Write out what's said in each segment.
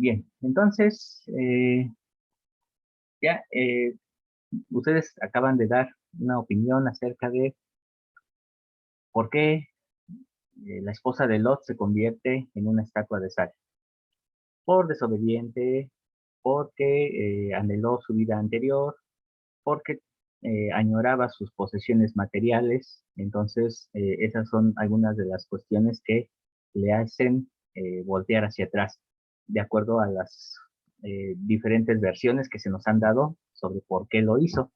Bien, entonces, ya ustedes acaban de dar una opinión acerca de por qué la esposa de Lot se convierte en una estatua de sal. Por desobediente, porque anheló su vida anterior, porque añoraba sus posesiones materiales. Entonces, esas son algunas de las cuestiones que le hacen voltear hacia atrás, de acuerdo a las diferentes versiones que se nos han dado sobre por qué lo hizo.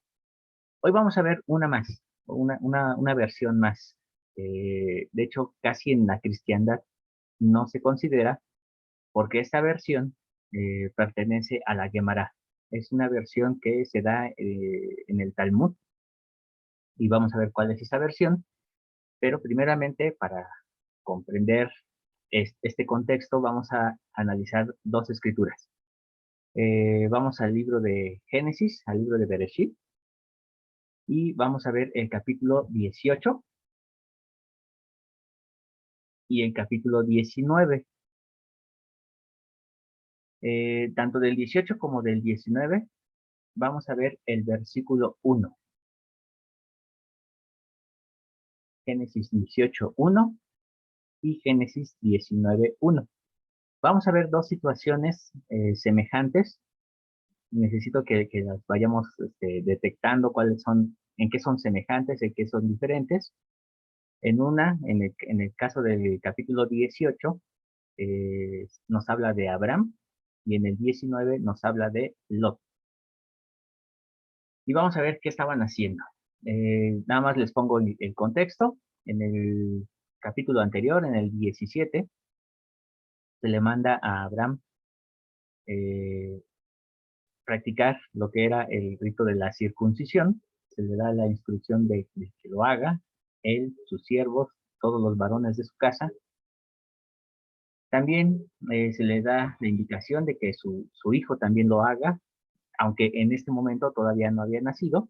Hoy vamos a ver una más, una versión más. De hecho, casi en la cristiandad no se considera porque esta versión pertenece a la Gemara. Es una versión que se da en el Talmud y vamos a ver cuál es esta versión, pero primeramente para comprender este contexto vamos a analizar dos escrituras. Vamos al libro de Génesis, al libro de Bereshit, y vamos a ver el capítulo 18 y el capítulo 19. Tanto del 18 como del 19, vamos a ver el versículo 1. Génesis 18:1 y Génesis 19:1. Vamos a ver dos situaciones semejantes. Necesito que las vayamos detectando cuáles son, en qué son semejantes, en qué son diferentes. En el caso del capítulo 18, nos habla de Abraham y en el 19 nos habla de Lot. Y vamos a ver qué estaban haciendo. Nada más les pongo el contexto. En el capítulo anterior, en el 17, se le manda a Abraham eh, practicar lo que era el rito de la circuncisión. Se le da la instrucción de que lo haga, él, sus siervos, todos los varones de su casa. También se le da la indicación de que su hijo también lo haga, aunque en este momento todavía no había nacido,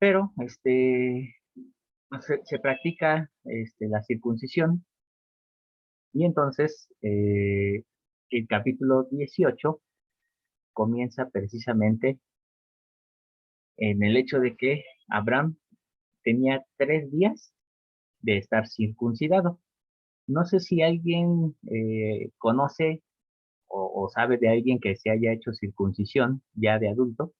pero pues, se practica la circuncisión y entonces el capítulo 18 comienza precisamente en el hecho de que Abraham tenía 3 días de estar circuncidado. No sé si alguien conoce o sabe de alguien que se haya hecho circuncisión ya de adulto,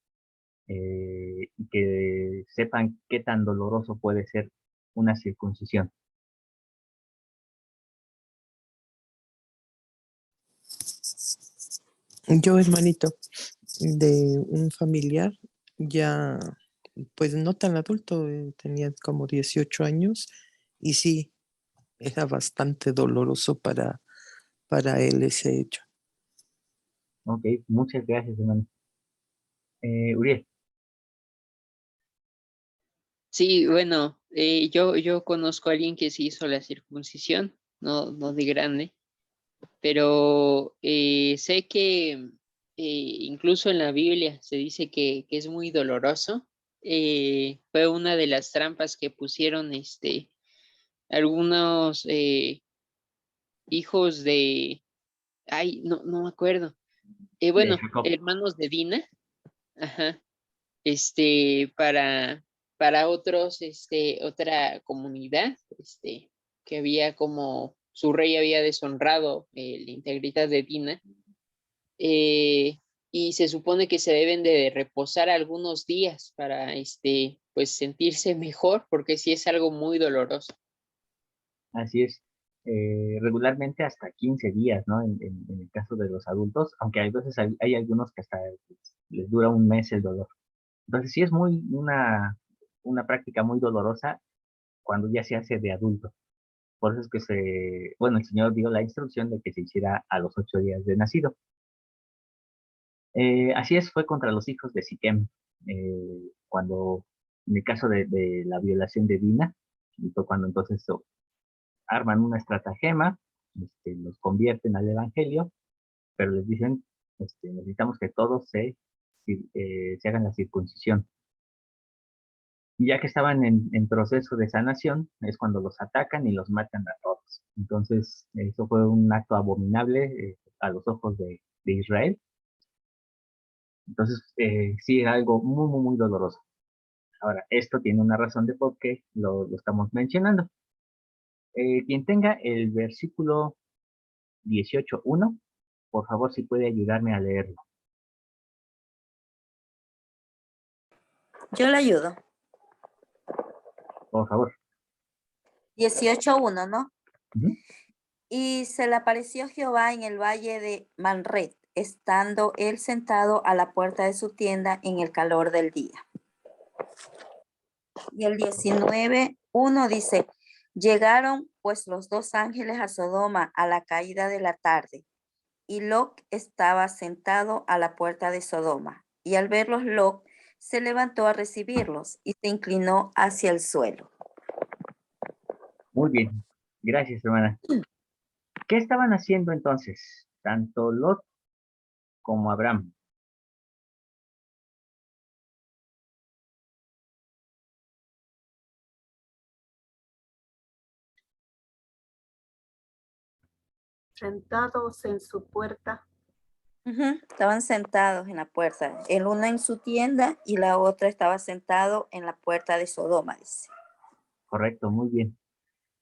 y que sepan qué tan doloroso puede ser una circuncisión. Yo, hermanito, de un familiar, ya, pues no tan adulto, tenía como 18 años, y sí, era bastante doloroso para él ese hecho. Ok, muchas gracias, hermano. Uriel. Sí, bueno, yo conozco a alguien que se hizo la circuncisión, no de grande, pero sé que incluso en la Biblia se dice que es muy doloroso. Fue una de las trampas que pusieron algunos hijos de, ay, no me acuerdo. De Bueno, Jacob. hermanos de Dina, ajá, para otros, otra comunidad, que había como su rey había deshonrado la integridad de Dina, eh, y se supone que se deben de reposar algunos días para, pues sentirse mejor, porque sí es algo muy doloroso. Así es. Regularmente hasta 15 días, ¿no? En el caso de los adultos, aunque hay veces hay algunos que hasta les dura un mes el dolor. Entonces sí es una práctica muy dolorosa cuando ya se hace de adulto. Por eso es que bueno, el Señor dio la instrucción de que se hiciera a los 8 días de nacido. Así es, fue contra los hijos de Siquem, cuando, en el caso de la violación de Dina, y fue cuando entonces arman una estratagema, los convierten al evangelio, pero les dicen, necesitamos que todos se hagan la circuncisión. Y ya que estaban en proceso de sanación, es cuando los atacan y los matan a todos. Entonces, eso fue un acto abominable a los ojos de Israel. Entonces, sí, era algo muy, muy, muy doloroso. Ahora, esto tiene una razón de por qué lo estamos mencionando. Quien tenga el versículo 18:1, por favor, si puede ayudarme a leerlo. Yo le ayudo. Por favor. 18:1, ¿no? Ujú. Y se le apareció Jehová en el valle de Manred, estando él sentado a la puerta de su tienda en el calor del día. Y el 19:1 dice, llegaron pues los dos ángeles a Sodoma a la caída de la tarde, y Lot estaba sentado a la puerta de Sodoma. Y al verlos Lot se levantó a recibirlos y se inclinó hacia el suelo. Muy bien. Gracias, hermana. ¿Qué estaban haciendo entonces, tanto Lot como Abraham? Sentados en su puerta. Estaban sentados en la puerta, el uno en su tienda y la otra estaba sentado en la puerta de Sodoma, dice. Correcto, muy bien.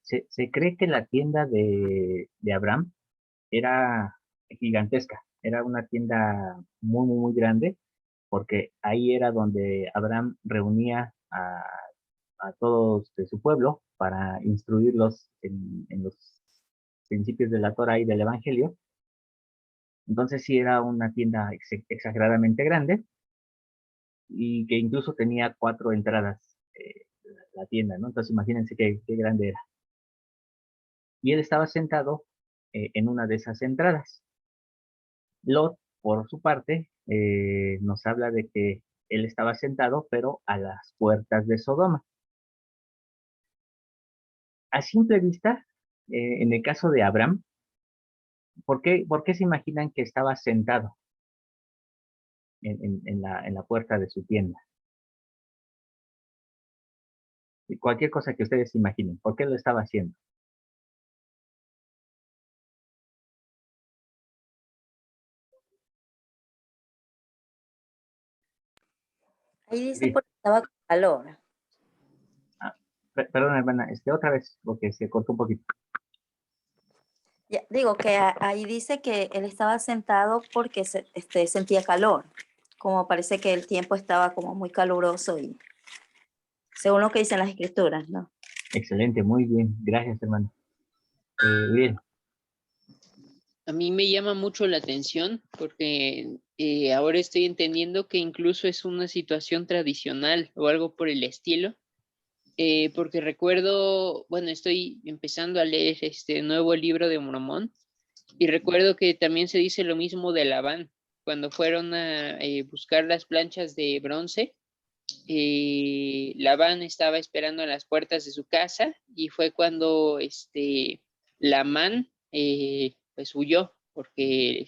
Se cree que la tienda de Abraham era gigantesca, era una tienda muy, muy, muy grande, porque ahí era donde Abraham reunía a todos de su pueblo para instruirlos en los principios de la Torah y del Evangelio. Entonces sí era una tienda exageradamente grande y que incluso tenía 4 entradas la tienda, ¿no? Entonces imagínense qué grande era. Y él estaba sentado en una de esas entradas. Lot, por su parte, nos habla de que él estaba sentado, pero a las puertas de Sodoma. A simple vista, en el caso de Abraham, ¿por qué se imaginan que estaba sentado en la puerta de su tienda? Y cualquier cosa que ustedes imaginen, ¿por qué lo estaba haciendo? Ahí dice Sí. porque estaba con calor. Perdón, hermana, otra vez, porque se cortó un poquito. Ya, digo que ahí dice que él estaba sentado porque sentía calor, como parece que el tiempo estaba como muy caluroso y según lo que dicen las escrituras, ¿no? Excelente, muy bien. Gracias, hermano. Bien. A mí me llama mucho la atención porque ahora estoy entendiendo que incluso es una situación tradicional o algo por el estilo, porque recuerdo, bueno, estoy empezando a leer este nuevo libro de Mormón y recuerdo que también se dice lo mismo de Labán, cuando fueron a buscar las planchas de bronce. Labán estaba esperando en las puertas de su casa y fue cuando Lamán pues huyó porque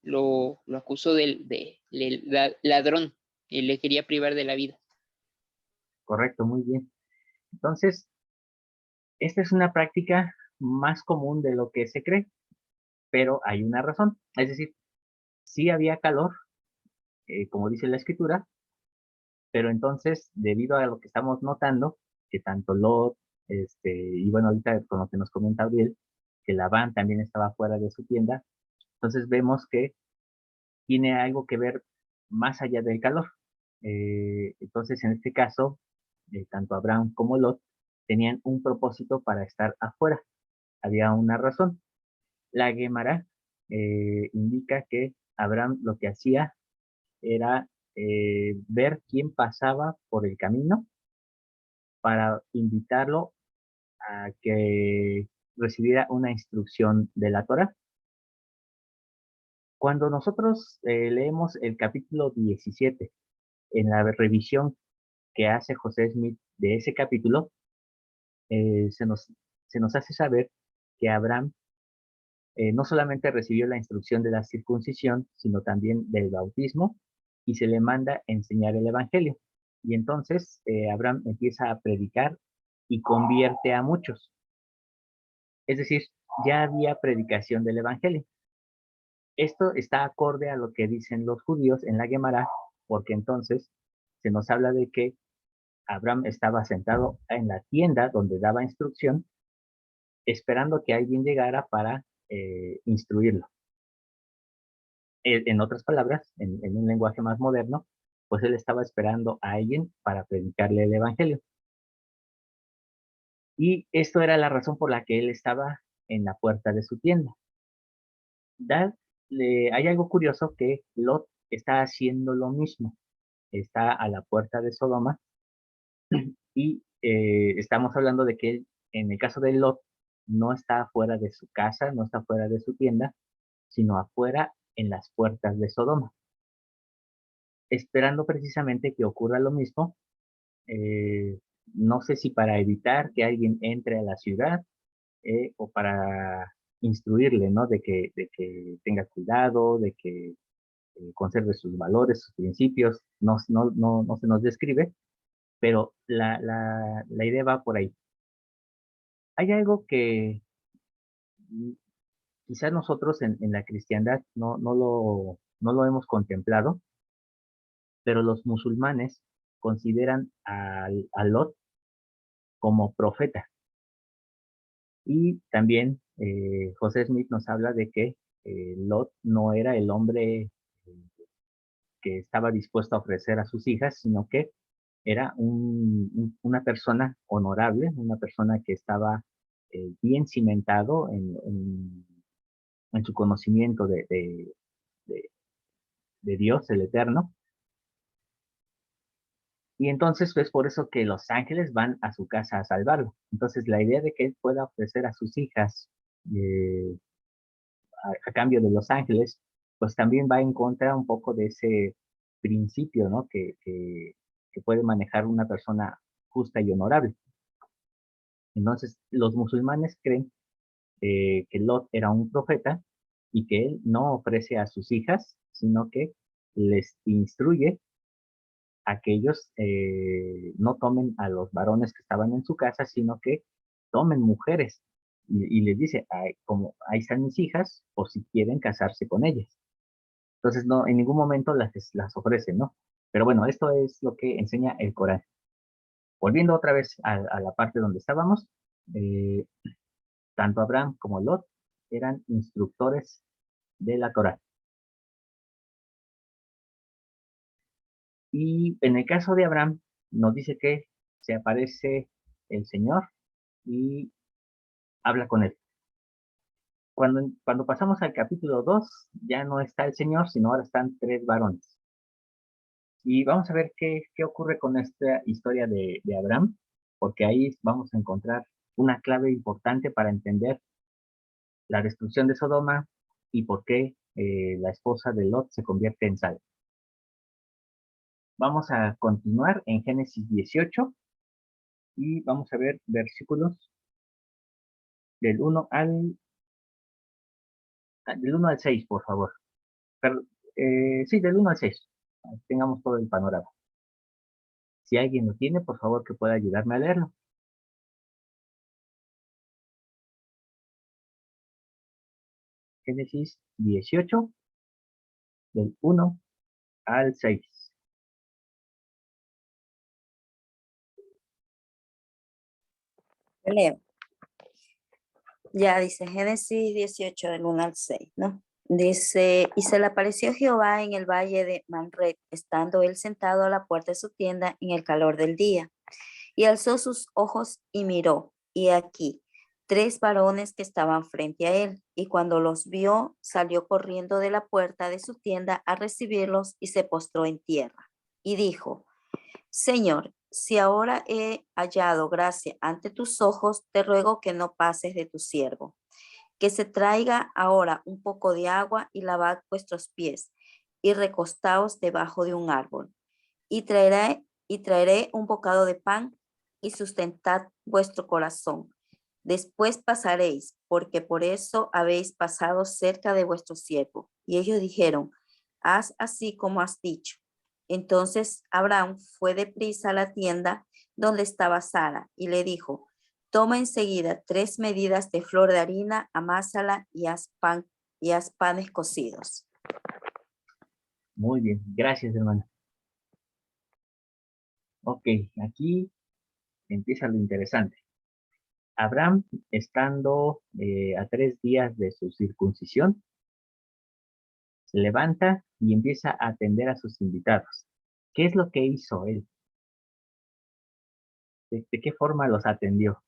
lo acusó de ladrón y le quería privar de la vida. Correcto, muy bien. Entonces, esta es una práctica más común de lo que se cree, pero hay una razón. Es decir, sí había calor, como dice la escritura, pero entonces, debido a lo que estamos notando, que tanto Lot, y bueno, ahorita con lo que nos comenta Abriel, que Labán también estaba fuera de su tienda, entonces vemos que tiene algo que ver más allá del calor. Entonces, en este caso, tanto Abraham como Lot tenían un propósito para estar afuera. Había una razón. La Gemara indica que Abraham lo que hacía era ver quién pasaba por el camino para invitarlo a que recibiera una instrucción de la Torah. Cuando nosotros leemos el capítulo 17, en la revisión que hace José Smith de ese capítulo, se nos hace saber que Abraham no solamente recibió la instrucción de la circuncisión, sino también del bautismo, y se le manda enseñar el Evangelio. Y entonces Abraham empieza a predicar y convierte a muchos. Es decir, ya había predicación del evangelio. Esto está acorde a lo que dicen los judíos en la Gemara, porque entonces se nos habla de que Abraham estaba sentado en la tienda donde daba instrucción, esperando que alguien llegara para instruirlo. En otras palabras, en un lenguaje más moderno, pues él estaba esperando a alguien para predicarle el evangelio. Y esto era la razón por la que él estaba en la puerta de su tienda. Hay algo curioso que Lot está haciendo lo mismo. Está a la puerta de Sodoma y estamos hablando de que él, en el caso de Lot, no está afuera de su casa, no está afuera de su tienda, sino afuera en las puertas de Sodoma, esperando precisamente que ocurra lo mismo. No sé si para evitar que alguien entre a la ciudad o para instruirle, ¿no? De que tenga cuidado, de que conserve sus valores, sus principios, no se nos describe, pero la idea va por ahí. Hay algo que mm, quizás nosotros en la cristiandad no lo hemos contemplado, pero los musulmanes consideran a Lot como profeta. Y también José Smith nos habla de que Lot no era el hombre que estaba dispuesto a ofrecer a sus hijas, sino que era una persona honorable, una persona que estaba bien cimentado en su conocimiento de- de Dios, el Eterno. Y entonces es por eso que los ángeles van a su casa a salvarlo. Entonces la idea de que él pueda ofrecer a sus hijas eh, a cambio de los ángeles, pues también va en contra un poco de ese principio, ¿no? Que puede manejar una persona justa y honorable. Entonces, los musulmanes creen que Lot era un profeta y que él no ofrece a sus hijas, sino que les instruye a que ellos no tomen a los varones que estaban en su casa, sino que tomen mujeres. Y les dice, como ahí están mis hijas, o si quieren casarse con ellas. Entonces, no, en ningún momento las ofrecen, ¿no? Pero bueno, esto es lo que enseña el Corán. Volviendo otra vez a la parte donde estábamos, eh, tanto Abraham como Lot eran instructores de la Torá. Y en el caso de Abraham, nos dice que se aparece el Señor y habla con él. Cuando pasamos al capítulo 2, ya no está el Señor, sino ahora están tres varones. Y vamos a ver qué ocurre con esta historia de Abraham, porque ahí vamos a encontrar una clave importante para entender la destrucción de Sodoma y por qué la esposa de Lot se convierte en sal. Vamos a continuar en Génesis 18 y vamos a ver versículos del 1 al 6, por favor. Sí, del 1 al 6. Tengamos todo el panorama. Si alguien lo tiene, por favor, que pueda ayudarme a leerlo. Génesis 18, del 1 al 6. Leo. Ya dice Génesis 18 del 1 al 6, ¿no? Dice, y se le apareció Jehová en el valle de Manred, estando él sentado a la puerta de su tienda en el calor del día. Y alzó sus ojos y miró, y aquí, tres varones que estaban frente a él. Y cuando los vio, salió corriendo de la puerta de su tienda a recibirlos y se postró en tierra. Y dijo, Señor, si ahora he hallado gracia ante tus ojos, te ruego que no pases de tu siervo, que se traiga ahora un poco de agua y lavad vuestros pies y recostaos debajo de un árbol. Y traeré un bocado de pan y sustentad vuestro corazón. Después pasaréis, porque por eso habéis pasado cerca de vuestro siervo. Y ellos dijeron, haz así como has dicho. Entonces Abraham fue deprisa a la tienda donde estaba Sara y le dijo, toma enseguida 3 medidas de flor de harina, amásala y haz panes cocidos. Muy bien, gracias, hermano. Ok, aquí empieza lo interesante. Abraham, estando a 3 días de su circuncisión, se levanta y empieza a atender a sus invitados. ¿Qué es lo que hizo él? ¿De qué forma los atendió?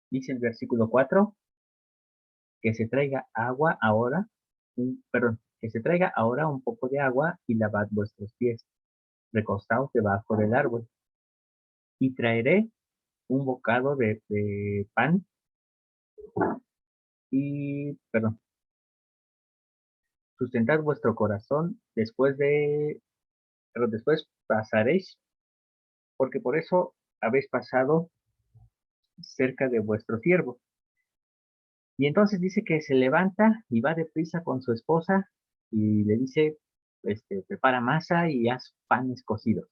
Dice el versículo 4, que se traiga agua ahora, que se traiga ahora un poco de agua y lavad vuestros pies, recostaos debajo del árbol, y traeré un bocado de pan y, sustentad vuestro corazón pero después pasaréis, porque por eso habéis pasado cerca de vuestro siervo. Y entonces dice que se levanta y va deprisa con su esposa y le dice, prepara masa y haz panes cocidos.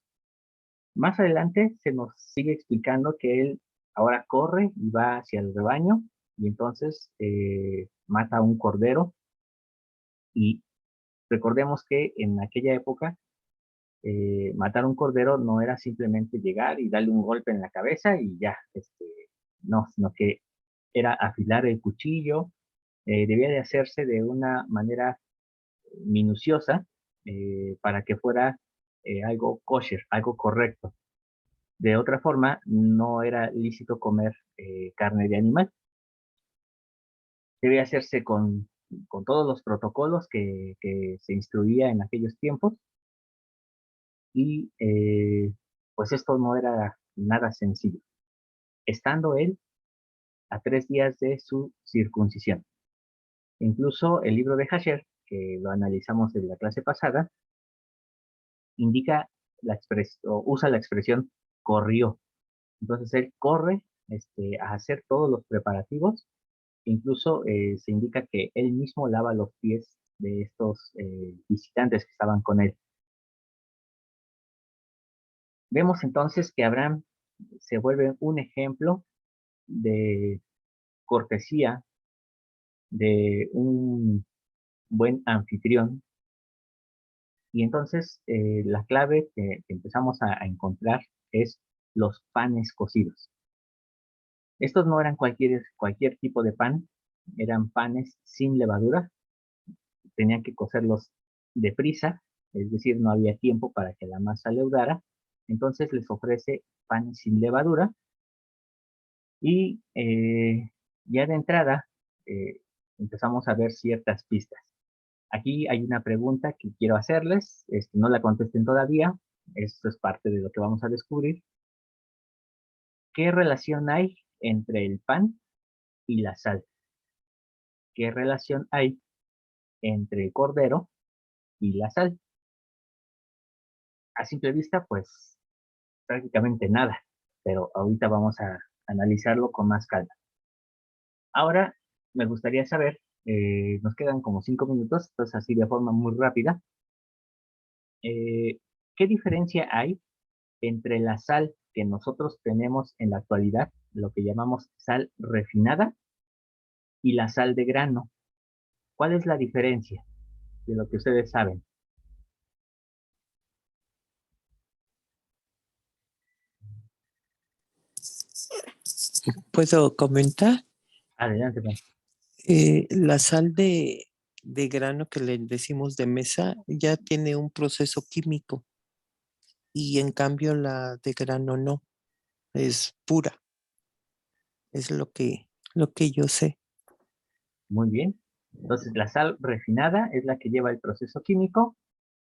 Más adelante se nos sigue explicando que él ahora corre y va hacia el rebaño y entonces mata un cordero. Y recordemos que en aquella época matar un cordero no era simplemente llegar y darle un golpe en la cabeza y ya, no, sino que era afilar el cuchillo, debía de hacerse de una manera minuciosa para que fuera algo kosher, algo correcto. De otra forma, no era lícito comer carne de animal. Debía hacerse con todos los protocolos que se instruía en aquellos tiempos y pues esto no era nada sencillo, estando él a 3 días de su circuncisión. Incluso el libro de Hasher, que lo analizamos en la clase pasada, indica usa la expresión corrió. Entonces él corre a hacer todos los preparativos. Incluso se indica que él mismo lava los pies de estos visitantes que estaban con él. Vemos entonces que Abraham se vuelve un ejemplo de cortesía, de un buen anfitrión. Y entonces la clave que empezamos a encontrar es los panes cocidos. Estos no eran cualquier tipo de pan, eran panes sin levadura, tenían que cocerlos deprisa, es decir, no había tiempo para que la masa leudara, entonces les ofrece panes sin levadura y ya de entrada empezamos a ver ciertas pistas. Aquí hay una pregunta que quiero hacerles, no la contesten todavía, esto es parte de lo que vamos a descubrir. ¿Qué relación hay entre el pan y la sal? ¿Qué relación hay entre el cordero y la sal? A simple vista, pues prácticamente nada, pero ahorita vamos a analizarlo con más calma. Ahora me gustaría saber, nos quedan como 5 minutos, entonces así de forma muy rápida, ¿qué diferencia hay entre la sal que nosotros tenemos en la actualidad, lo que llamamos sal refinada, y la sal de grano? ¿Cuál es la diferencia de lo que ustedes saben? ¿Puedo comentar? Adelante, Juan. La sal de grano que le decimos de mesa ya tiene un proceso químico y en cambio la de grano no, es pura, es lo que yo sé. Muy bien. Entonces, la sal refinada es la que lleva el proceso químico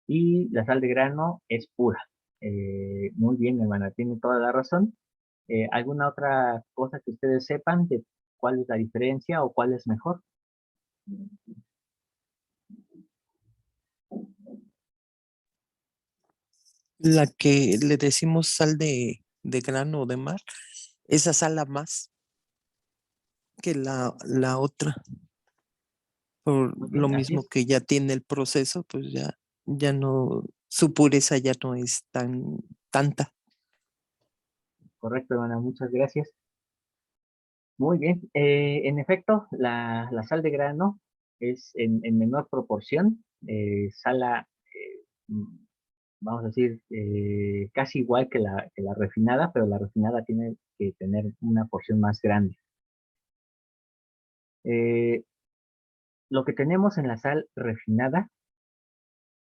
y la sal de grano es pura. Muy bien, hermana, tiene toda la razón. ¿Alguna otra cosa que ustedes sepan de cuál es la diferencia o cuál es mejor? La que le decimos sal de grano o de mar, esa sala más que la otra. Por Muy bien, lo así mismo es. que ya tiene el proceso, pues ya no, su pureza ya no es tanta. Correcto, hermana, muchas gracias. Muy bien. En efecto, la sal de grano es en menor proporción. Sala, mm, vamos a decir, casi igual que la refinada, pero la refinada tiene que tener una porción más grande. Eh, lo que tenemos en la sal refinada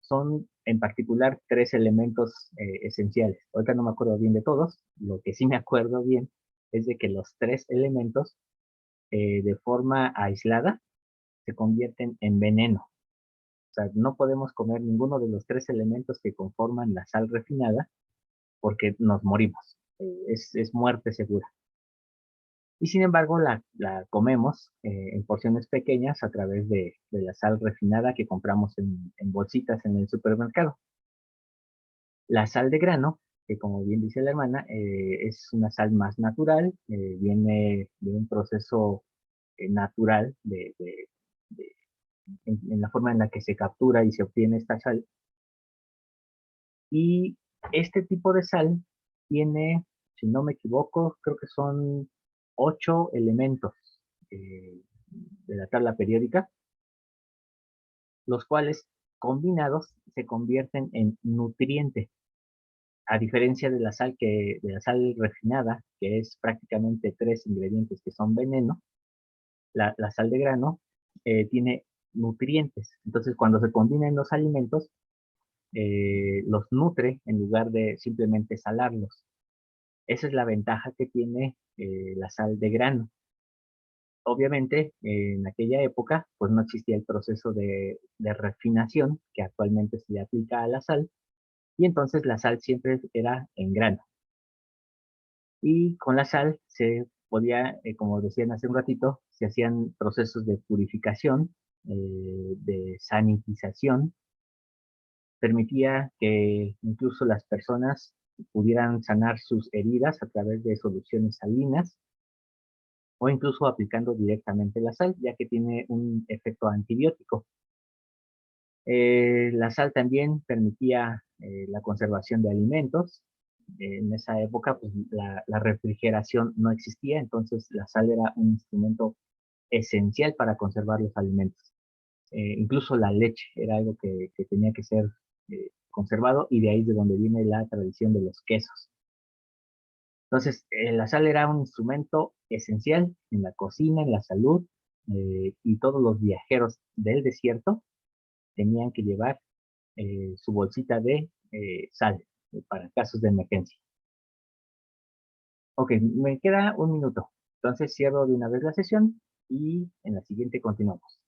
son en particular tres elementos esenciales. Ahorita no me acuerdo bien de todos. Lo que sí me acuerdo bien es de que los tres elementos de forma aislada se convierten en veneno. O sea, no podemos comer ninguno de los tres elementos que conforman la sal refinada porque nos morimos. Es muerte segura. Y sin embargo, la comemos en porciones pequeñas a través de la sal refinada que compramos en bolsitas en el supermercado. La sal de grano, que como bien dice la hermana, es una sal más natural, viene de un proceso natural en la forma en la que se captura y se obtiene esta sal. Y este tipo de sal tiene, si no me equivoco, creo que son 8 elementos de la tabla periódica, los cuales combinados se convierten en nutrientes. A diferencia de de la sal refinada, que es prácticamente tres ingredientes que son veneno, la sal de grano tiene nutrientes. Entonces, cuando se combinan los alimentos, los nutre en lugar de simplemente salarlos. Esa es la ventaja que tiene la sal de grano. Obviamente, en aquella época, pues no existía el proceso de refinación que actualmente se le aplica a la sal, y entonces la sal siempre era en grano. Y con la sal se podía, como decían hace un ratito, se hacían procesos de purificación, de sanitización, permitía que incluso las personas pudieran sanar sus heridas a través de soluciones salinas o incluso aplicando directamente la sal, ya que tiene un efecto antibiótico. La sal también permitía la conservación de alimentos. En esa época, pues, la refrigeración no existía, entonces la sal era un instrumento esencial para conservar los alimentos. Incluso la leche era algo que tenía que ser conservado y de ahí es de donde viene la tradición de los quesos. Entonces, la sal era un instrumento esencial en la cocina, en la salud, y todos los viajeros del desierto tenían que llevar su bolsita de sal para casos de emergencia. Ok, me queda un minuto. Entonces cierro de una vez la sesión y en la siguiente continuamos.